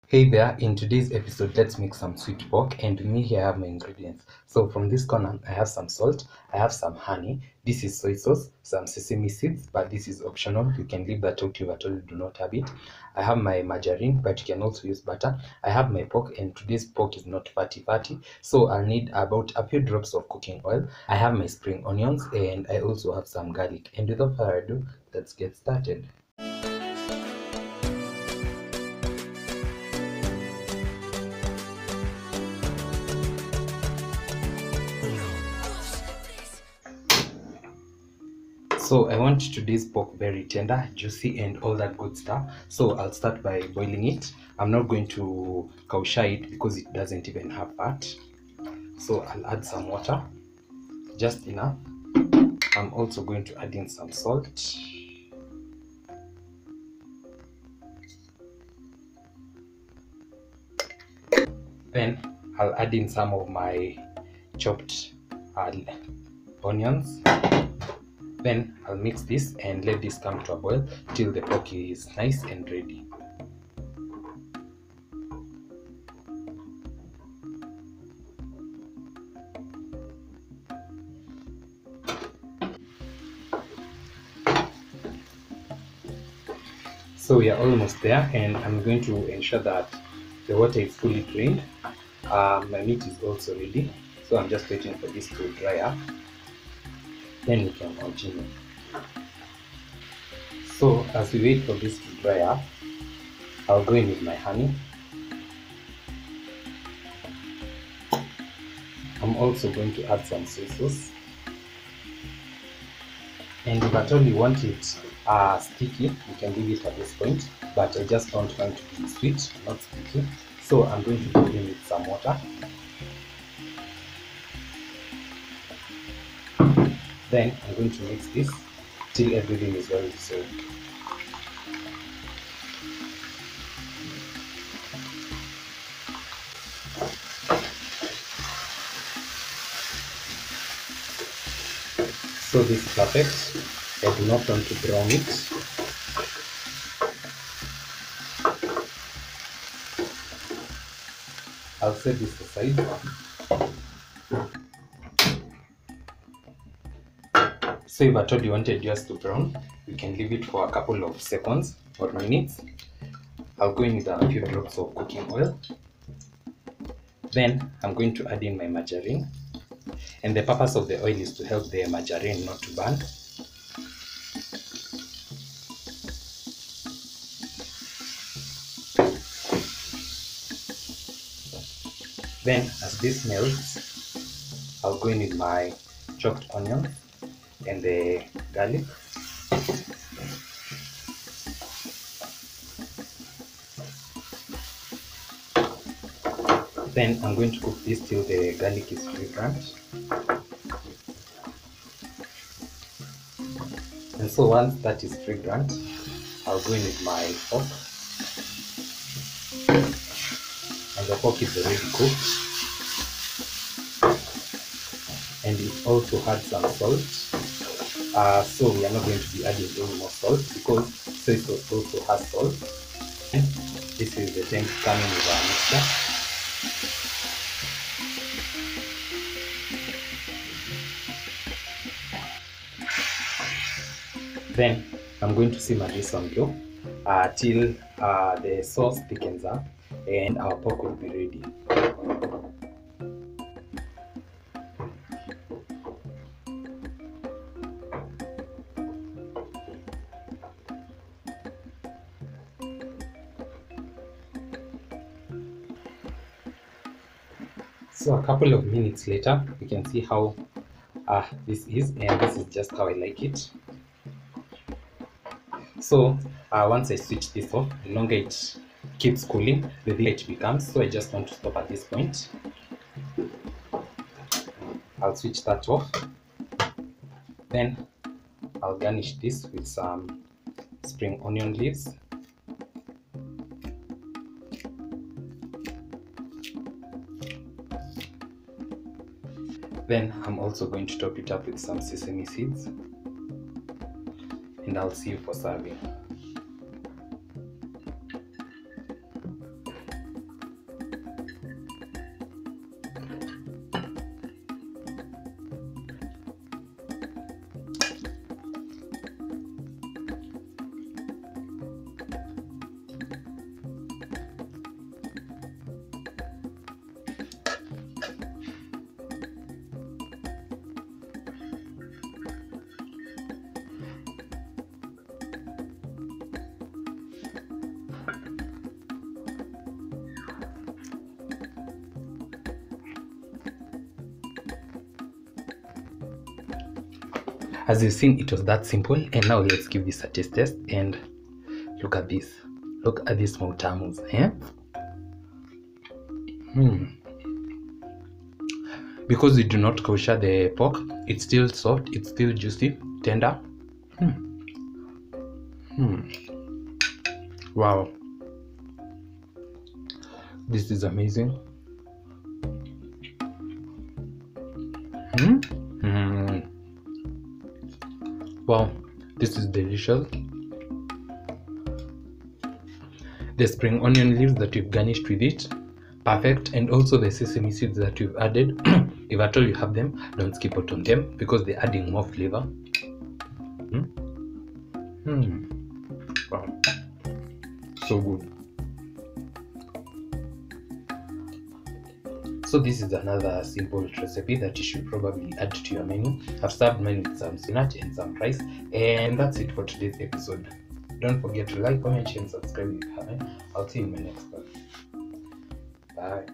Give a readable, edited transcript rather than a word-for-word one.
Hey there, in today's episode, let's make some sweet pork, and with me here I have my ingredients. So from this corner, I have some salt, I have some honey, this is soy sauce, some sesame seeds, but this is optional, you can leave that out if at all you do not have it. I have my margarine, but you can also use butter. I have my pork, and today's pork is not fatty, so I'll need about a few drops of cooking oil. I have my spring onions, and I also have some garlic. And without further ado, let's get started. So I want today's pork very tender, juicy, and all that good stuff. So I'll start by boiling it. I'm not going to kausha it because it doesn't even have fat. So I'll add some water, just enough. I'm also going to add in some salt. Then I'll add in some of my chopped onions. Then I'll mix this and let this come to a boil till the pork is nice and ready. So we are almost there, and I'm going to ensure that the water is fully drained. My meat is also ready, so I'm just waiting for this to dry up. Then we can continue. So as we wait for this to dry up, I'll go in with my honey. I'm also going to add some soy sauce. And if at all you want it sticky, you can leave it at this point, but I just don't want to be sweet, not sticky. So I'm going to put in with some water. Then I'm going to mix this till everything is well dissolved. So this is perfect. I do not want to brown it. I'll set this aside. So if at all you wanted yours to brown, you can leave it for a couple of seconds or minutes. I'll go in with a few drops of cooking oil. Then I'm going to add in my margarine. And the purpose of the oil is to help the margarine not to burn. Then as this melts, I'll go in with my chopped onion and the garlic. Then I'm going to cook this till the garlic is fragrant. And so once that is fragrant, I'll go in with my pork. And the pork is already cooked. And it also had some salt. So we are not going to be adding any more salt because soy sauce also has salt. And this is the time to come in with our mixture. Then I'm going to simmer this on low till the sauce thickens up and our pork will be ready. So a couple of minutes later, you can see how this is, and this is just how I like it. So once I switch this off, the longer it keeps cooling, the bigger it becomes. So I just want to stop at this point. I'll switch that off. Then I'll garnish this with some spring onion leaves. Then I'm also going to top it up with some sesame seeds. And I'll see you for serving. As you've seen, it was that simple. And now let's give this a taste test. And look at this. Look at these moutamus. Because we do not kosher the pork, it's still soft, it's still juicy, tender. Wow, this is amazing. Wow, this is delicious. The spring onion leaves that you've garnished with it, perfect. And also the sesame seeds that you've added. If at all you have them, don't skip out on them because they're adding more flavor. Wow, so good. So this is another simple recipe that you should probably add to your menu. I've served mine with some spinach and some rice, and that's it for today's episode. Don't forget to like, comment, share, and subscribe if you haven't. I'll see you in my next one. Bye.